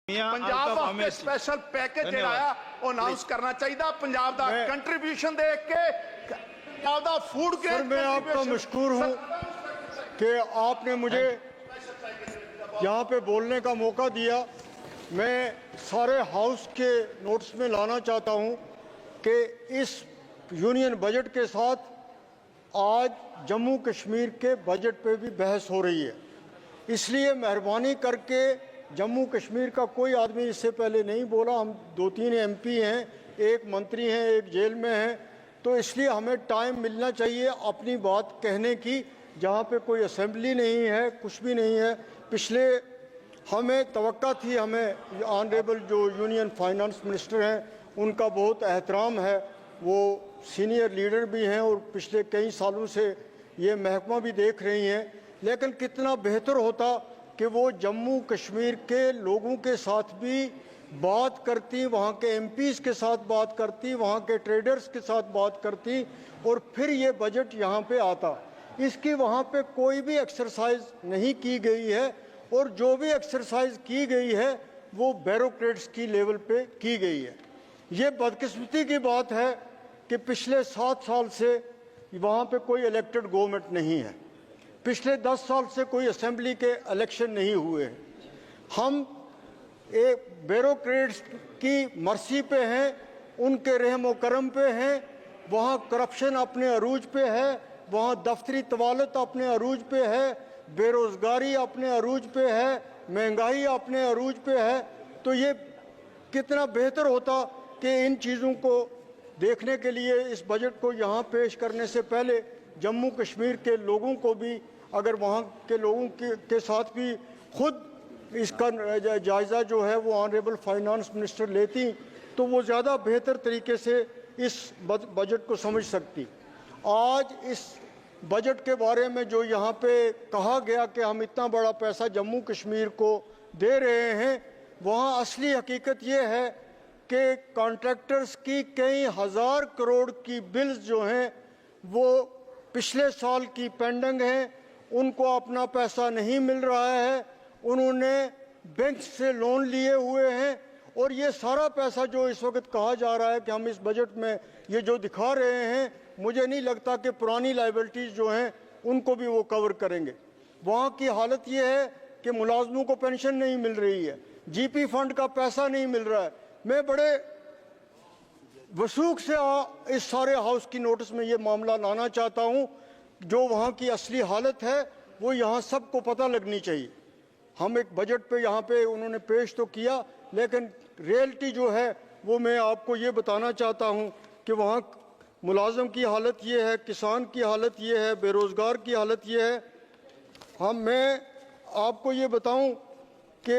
पंजाब वास्ते special package जिहड़ा आ वो अनाउंस करना चाहिए। पंजाब दा कंट्रीब्यूशन देख के पंजाब दा फूड ग्रेड। मैं आपका मशकूर हूँ कि आपने मुझे यहाँ पे बोलने का मौका दिया। मैं सारे हाउस के नोट्स में लाना चाहता हूँ कि इस यूनियन बजट के साथ आज जम्मू कश्मीर के बजट पे भी बहस हो रही है। इसलिए मेहरबानी करके जम्मू कश्मीर का कोई आदमी इससे पहले नहीं बोला। हम 2-3 एमपी हैं, एक मंत्री हैं, एक जेल में हैं, तो इसलिए हमें टाइम मिलना चाहिए अपनी बात कहने की। जहाँ पे कोई असेंबली नहीं है, कुछ भी नहीं है। पिछले हमें तवक्का थी, हमें ऑनरेबल जो यूनियन फाइनेंस मिनिस्टर हैं उनका बहुत एहतराम है, वो सीनियर लीडर भी हैं और पिछले कई सालों से ये महकमा भी देख रही हैं। लेकिन कितना बेहतर होता कि वो जम्मू कश्मीर के लोगों के साथ भी बात करती, वहाँ के एमपीज़ के साथ बात करती, वहाँ के ट्रेडर्स के साथ बात करती और फिर ये बजट यहाँ पे आता। इसकी वहाँ पे कोई भी एक्सरसाइज नहीं की गई है और जो भी एक्सरसाइज की गई है वो ब्यूरोक्रेट्स की लेवल पे की गई है। ये बदकिस्मती की बात है कि पिछले 7 साल से वहाँ पे कोई इलेक्टेड गवर्नमेंट नहीं है। पिछले 10 साल से कोई असेंबली के इलेक्शन नहीं हुए हैं। हम एक ब्यूरोक्रेट्स की मर्जी पे हैं, उनके रहम करम पे हैं। वहाँ करप्शन अपने अरूज पे है, वहाँ दफ्तरी तवालत अपने अरूज पे है, बेरोज़गारी अपने अरूज पे है, महंगाई अपने अरूज पे है। तो ये कितना बेहतर होता कि इन चीज़ों को देखने के लिए इस बजट को यहाँ पेश करने से पहले जम्मू कश्मीर के लोगों को भी, अगर वहाँ के लोगों के साथ भी खुद इसका जायज़ा जो है वो ऑनरेबल फाइनेंस मिनिस्टर लेती तो वो ज़्यादा बेहतर तरीके से इस बजट को समझ सकती। आज इस बजट के बारे में जो यहाँ पे कहा गया कि हम इतना बड़ा पैसा जम्मू कश्मीर को दे रहे हैं, वहाँ असली हकीकत ये है कि कॉन्ट्रैक्टर्स की कई हज़ार करोड़ की बिल्स जो हैं वो पिछले साल की पेंडिंग हैं, उनको अपना पैसा नहीं मिल रहा है, उन्होंने बैंक से लोन लिए हुए हैं और ये सारा पैसा जो इस वक्त कहा जा रहा है कि हम इस बजट में ये जो दिखा रहे हैं, मुझे नहीं लगता कि पुरानी लायबिलिटीज़ जो हैं उनको भी वो कवर करेंगे। वहाँ की हालत ये है कि मुलाजमों को पेंशन नहीं मिल रही है, जीपी फंड का पैसा नहीं मिल रहा है। मैं बड़े वसूख से इस सारे हाउस की नोटिस में ये मामला लाना चाहता हूँ। जो वहाँ की असली हालत है वो यहाँ सबको पता लगनी चाहिए। हम एक बजट पे यहाँ पे उन्होंने पेश तो किया, लेकिन रियलिटी जो है वो मैं आपको ये बताना चाहता हूँ कि वहाँ मुलाजम की हालत ये है, किसान की हालत ये है, बेरोज़गार की हालत ये है। मैं आपको ये बताऊँ कि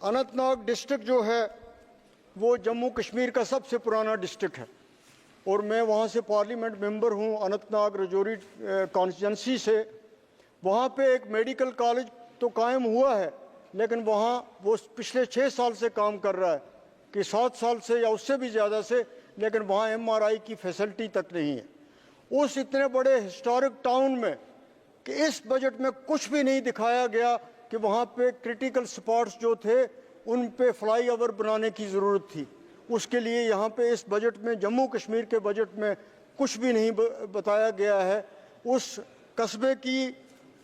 अनंतनाग डिस्ट्रिक्ट जो है वो जम्मू कश्मीर का सबसे पुराना डिस्ट्रिक्ट है और मैं वहाँ से पार्लियामेंट मेंबर हूँ, अनंतनाग रजौरी कॉन्स्टिट्यूंसी से। वहाँ पे एक मेडिकल कॉलेज तो कायम हुआ है, लेकिन वहाँ वो पिछले 6 साल से काम कर रहा है कि 7 साल से या उससे भी ज़्यादा से, लेकिन वहाँ MRI की फैसिलिटी तक नहीं है। उस इतने बड़े हिस्टोरिक टाउन में कि इस बजट में कुछ भी नहीं दिखाया गया कि वहाँ पे क्रिटिकल स्पॉट्स जो थे उन पे फ्लाईओवर बनाने की ज़रूरत थी। उसके लिए यहाँ पे इस बजट में, जम्मू कश्मीर के बजट में कुछ भी नहीं बताया गया है। उस कस्बे की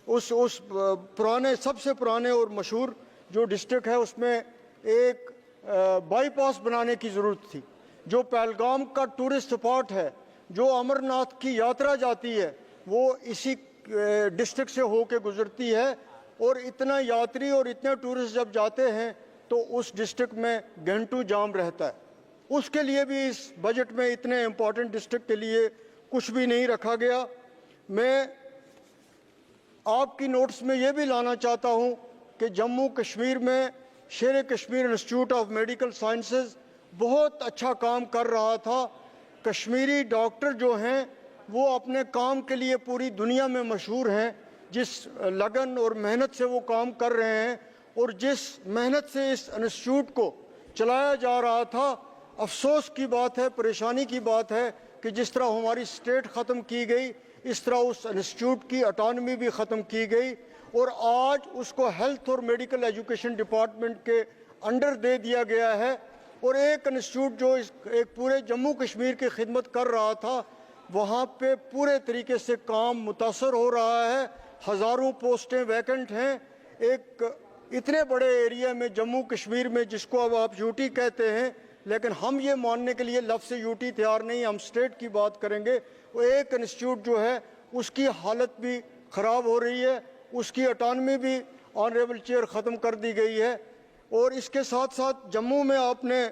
उस पुराने, सबसे पुराने और मशहूर जो डिस्ट्रिक्ट है उसमें एक बाईपास बनाने की ज़रूरत थी। जो पहलगाम का टूरिस्ट स्पॉट है, जो अमरनाथ की यात्रा जाती है, वो इसी डिस्ट्रिक्ट से होके गुजरती है और इतना यात्री और इतने टूरिस्ट जब जाते हैं तो उस डिस्ट्रिक्ट में घंटों जाम रहता है। उसके लिए भी इस बजट में इतने इम्पॉर्टेंट डिस्ट्रिक्ट के लिए कुछ भी नहीं रखा गया। मैं आपकी नोट्स में ये भी लाना चाहता हूँ कि जम्मू कश्मीर में शेर Kashmir institute of medical sciences बहुत अच्छा काम कर रहा था। कश्मीरी डॉक्टर जो हैं वो अपने काम के लिए पूरी दुनिया में मशहूर हैं। जिस लगन और मेहनत से वो काम कर रहे हैं और जिस मेहनत से इस इंस्टीट्यूट को चलाया जा रहा था, अफसोस की बात है, परेशानी की बात है कि जिस तरह हमारी स्टेट ख़त्म की गई, इस तरह उस इंस्टीट्यूट की ऑटोनॉमी भी ख़त्म की गई और आज उसको हेल्थ और मेडिकल एजुकेशन डिपार्टमेंट के अंडर दे दिया गया है और एक इंस्टीट्यूट जो एक पूरे जम्मू कश्मीर की खिदमत कर रहा था वहाँ पे पूरे तरीके से काम मुतासर हो रहा है। हज़ारों पोस्टें वैकेंट हैं एक इतने बड़े एरिया में जम्मू कश्मीर में, जिसको अब आप यूटी कहते हैं, लेकिन हम ये मानने के लिए लफ्ज़ यूटी तैयार नहीं, हम स्टेट की बात करेंगे। वो एक इंस्टीट्यूट जो है उसकी हालत भी ख़राब हो रही है, उसकी ऑटोनॉमी भी ऑनरेबल चेयर ख़त्म कर दी गई है। और इसके साथ साथ जम्मू में आपने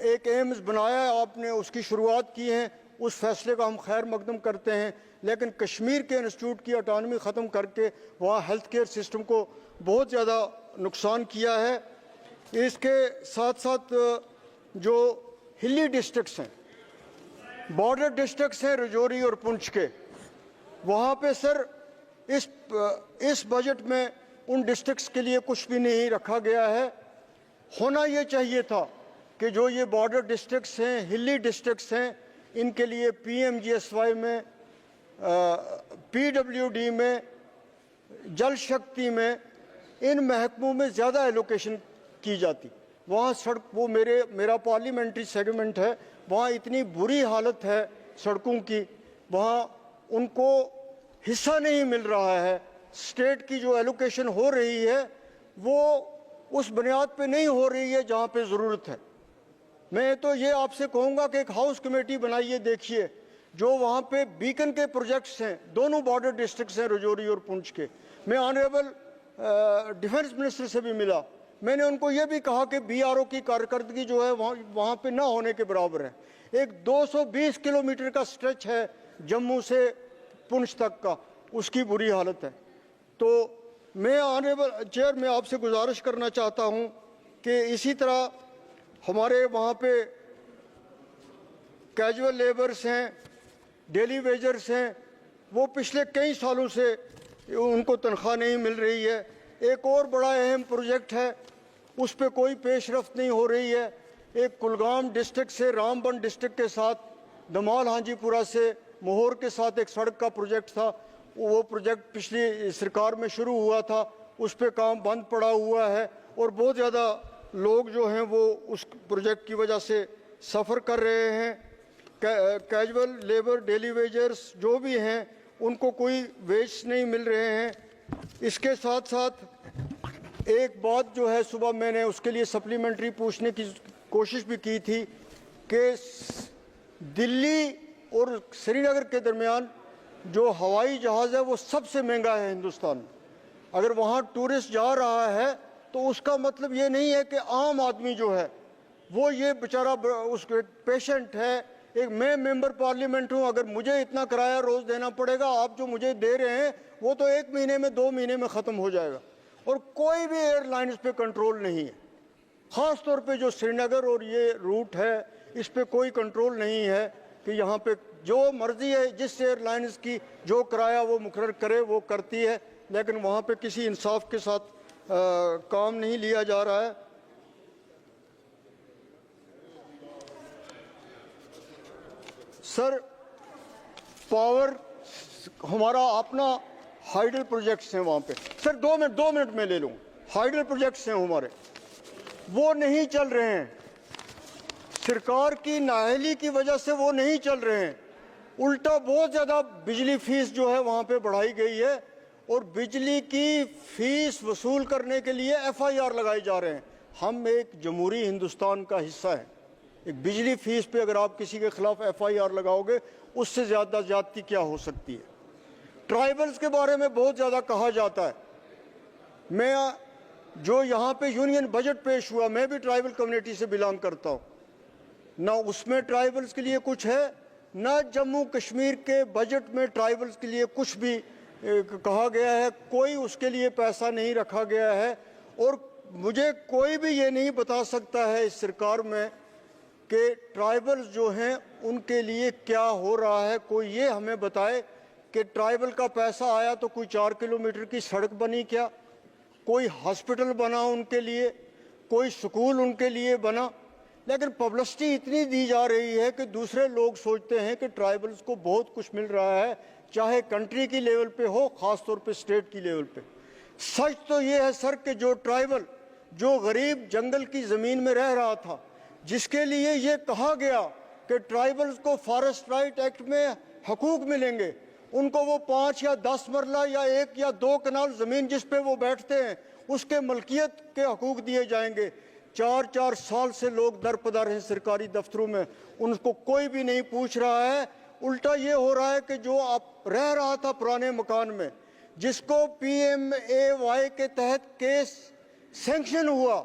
एक एम्स बनाया है, आपने उसकी शुरुआत की है, उस फैसले का हम खैर मकदम करते हैं। लेकिन कश्मीर के इंस्टीट्यूट की ऑटोनॉमी ख़त्म करके वहाँ हेल्थ केयर सिस्टम को बहुत ज़्यादा नुकसान किया है। इसके साथ साथ जो हिली डिस्ट्रिक्ट्स हैं, बॉर्डर डिस्ट्रिक्ट्स हैं रजौरी और पुंछ के, वहाँ पे सर इस बजट में उन डिस्ट्रिक्ट्स के लिए कुछ भी नहीं रखा गया है। होना ये चाहिए था कि जो ये बॉर्डर डिस्ट्रिक्ट्स हैं, हिली डिस्ट्रिक्ट्स हैं, इनके लिए PMGSY में, PWD में, जल शक्ति में, इन महकमों में ज़्यादा एलोकेशन की जाती। वहाँ सड़क, वो मेरा पार्लियामेंट्री सेगमेंट है, वहाँ इतनी बुरी हालत है सड़कों की, वहाँ उनको हिस्सा नहीं मिल रहा है। स्टेट की जो एलोकेशन हो रही है वो उस बुनियाद पे नहीं हो रही है जहाँ पे ज़रूरत है। मैं तो ये आपसे कहूँगा कि एक हाउस कमेटी बनाइए, देखिए जो वहाँ पे बीकन के प्रोजेक्ट्स हैं, दोनों बॉर्डर डिस्ट्रिक्ट्स हैं रजौरी और पुंछ के। मैं ऑनरेबल डिफेंस मिनिस्टर से भी मिला, मैंने उनको ये भी कहा कि BRO की कारकर्दगी जो है वहाँ पे ना होने के बराबर है। एक 220 किलोमीटर का स्ट्रेच है जम्मू से पुंछ तक का, उसकी बुरी हालत है। तो मैं ऑनरेबल चेयर में आपसे गुजारिश करना चाहता हूँ कि इसी तरह हमारे वहाँ पे कैजुअल लेबर्स हैं, डेली वेजर्स हैं, वो पिछले कई सालों से उनको तनख्वाह नहीं मिल रही है। एक और बड़ा अहम प्रोजेक्ट है, उस पर कोई पेशरफ्त नहीं हो रही है। एक कुलगाम डिस्ट्रिक्ट से रामबन डिस्ट्रिक्ट के साथ दमाल हाजीपुरा से मोहर के साथ एक सड़क का प्रोजेक्ट था, वो प्रोजेक्ट पिछली सरकार में शुरू हुआ था, उस पर काम बंद पड़ा हुआ है और बहुत ज़्यादा लोग जो हैं वो उस प्रोजेक्ट की वजह से सफ़र कर रहे हैं। कैजुअल लेबर, डेली वेजर्स जो भी हैं, उनको कोई वेज नहीं मिल रहे हैं। इसके साथ साथ एक बात जो है, सुबह मैंने उसके लिए सप्लीमेंट्री पूछने की कोशिश भी की थी कि दिल्ली और श्रीनगर के दरमियान जो हवाई जहाज़ है वो सबसे महंगा है हिंदुस्तान में। अगर वहाँ टूरिस्ट जा रहा है तो उसका मतलब ये नहीं है कि आम आदमी जो है वो ये बेचारा उस पेशेंट है। एक मैं मेंबर पार्लियामेंट हूँ, अगर मुझे इतना किराया रोज़ देना पड़ेगा, आप जो मुझे दे रहे हैं वो तो 1 महीने में 2 महीने में ख़त्म हो जाएगा। और कोई भी एयरलाइंस पे कंट्रोल नहीं है, ख़ास तौर पे जो श्रीनगर और ये रूट है इस पे कोई कंट्रोल नहीं है कि यहाँ पे जो मर्जी है जिस एयरलाइंस की जो किराया वो मुकर्रर करे वो करती है, लेकिन वहाँ पे किसी इंसाफ के साथ काम नहीं लिया जा रहा है। सर, पावर हमारा अपना हाइडल प्रोजेक्ट्स हैं वहाँ पे। सर 2 मिनट में ले लूँ। हाइडल प्रोजेक्ट्स हैं हमारे, वो नहीं चल रहे हैं, सरकार की नाअहली की वजह से वो नहीं चल रहे हैं। उल्टा बहुत ज़्यादा बिजली फीस जो है वहाँ पे बढ़ाई गई है और बिजली की फीस वसूल करने के लिए FIR लगाए जा रहे हैं। हम एक जमहूरी हिंदुस्तान का हिस्सा है, एक बिजली फीस पे अगर आप किसी के खिलाफ FIR लगाओगे उससे ज़्यादा ज़्यादती क्या हो सकती है। ट्राइबल्स के बारे में बहुत ज़्यादा कहा जाता है। मैं जो यहाँ पे यूनियन बजट पेश हुआ, मैं भी ट्राइबल कम्युनिटी से बिलोंग करता हूँ, ना उसमें ट्राइबल्स के लिए कुछ है, ना जम्मू कश्मीर के बजट में ट्राइबल्स के लिए कुछ भी कहा गया है, कोई उसके लिए पैसा नहीं रखा गया है। और मुझे कोई भी ये नहीं बता सकता है इस सरकार में कि ट्राइबल्स जो हैं उनके लिए क्या हो रहा है। कोई ये हमें बताए कि ट्राइबल का पैसा आया तो कोई 4 किलोमीटर की सड़क बनी क्या, कोई हॉस्पिटल बना उनके लिए, कोई स्कूल उनके लिए बना। लेकिन पब्लिसिटी इतनी दी जा रही है कि दूसरे लोग सोचते हैं कि ट्राइबल्स को बहुत कुछ मिल रहा है, चाहे कंट्री की लेवल पे हो, ख़ास तौर पे स्टेट की लेवल पे। सच तो ये है सर कि जो ट्राइबल जो गरीब जंगल की ज़मीन में रह रहा था, जिसके लिए ये कहा गया कि ट्राइबल्स को फॉरेस्ट राइट एक्ट में हकूक़ मिलेंगे, उनको वो 5 या 10 मरला या 1 या 2 कनाल ज़मीन जिस पे वो बैठते हैं उसके मलकियत के हकूक़ दिए जाएंगे। 4-4 साल से लोग दरपदर हैं सरकारी दफ्तरों में, उनको कोई भी नहीं पूछ रहा है। उल्टा ये हो रहा है कि जो आप रह रहा था पुराने मकान में, जिसको PMAY के तहत केस सैंक्शन हुआ,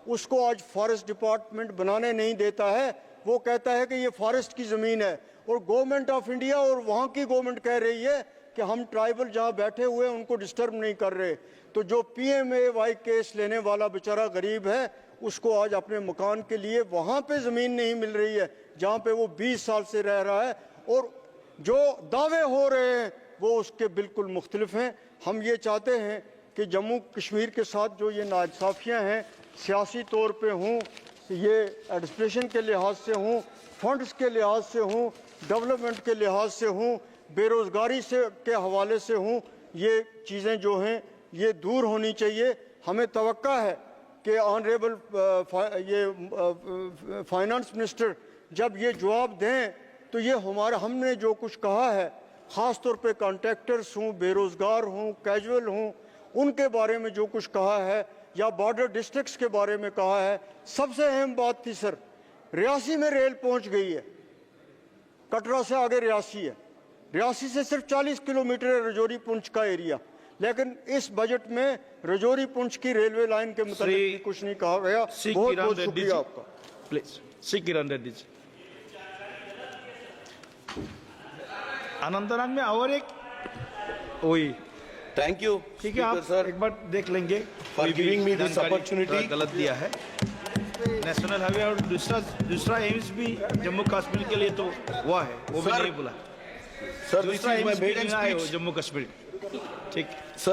उसको आज फॉरेस्ट डिपार्टमेंट बनाने नहीं देता है। वो कहता है कि ये फॉरेस्ट की ज़मीन है, और गवर्नमेंट ऑफ इंडिया और वहाँ की गवर्नमेंट कह रही है कि हम ट्राइबल जहाँ बैठे हुए हैं उनको डिस्टर्ब नहीं कर रहे। तो जो PMAY केस लेने वाला बेचारा गरीब है, उसको आज अपने मकान के लिए वहाँ पे ज़मीन नहीं मिल रही है जहाँ पे वो 20 साल से रह रहा है, और जो दावे हो रहे हैं वो उसके बिल्कुल मुख्तलिफ हैं। हम ये चाहते हैं कि जम्मू कश्मीर के साथ जो ये नाइंसाफ़ियाँ हैं, सियासी तौर पे हों, ये एडमिनिस्ट्रेशन के लिहाज से हों, फंड्स के लिहाज से हों, डेवलपमेंट के लिहाज से हों, बेरोज़गारी से के हवाले से हों, ये चीज़ें जो हैं ये दूर होनी चाहिए। हमें तवक्का है कि ऑनरेबल फाइनेंस मिनिस्टर जब ये जवाब दें तो ये हमने जो कुछ कहा है, ख़ास तौर पे कॉन्ट्रैक्टर्स हों, बेरोज़गार हों, कैजुअल हों, उनके बारे में जो कुछ कहा है, या बॉर्डर डिस्ट्रिक्ट्स के बारे में कहा है। सबसे अहम बात थी सर, रियासी में रेल पहुंच गई है, कटरा से आगे रियासी है, रियासी से सिर्फ 40 किलोमीटर है रजौरी पुंछ का एरिया, लेकिन इस बजट में रजौरी पुंछ की रेलवे लाइन के मुताबिक कुछ नहीं कहा गया। बहुत बहुत शुक्रिया आपका। प्लीज श्री किरण रेड्डी जी। अनंतनाग में और एक वही थैंक यू। ठीक है, आप सर एक बार देख लेंगे फॉर गिविंग मी दिस जानकारी अपॉर्चुनिटी। गलत दिया है नेशनल हाईवे, और दूसरा एम्स भी जम्मू कश्मीर के लिए तो वो है, वो भी सर, नहीं बोला। सर दूसरा दिस इज माय एम्स भी मेन लेना है वो स्पीच। जम्मू कश्मीर। ठीक सर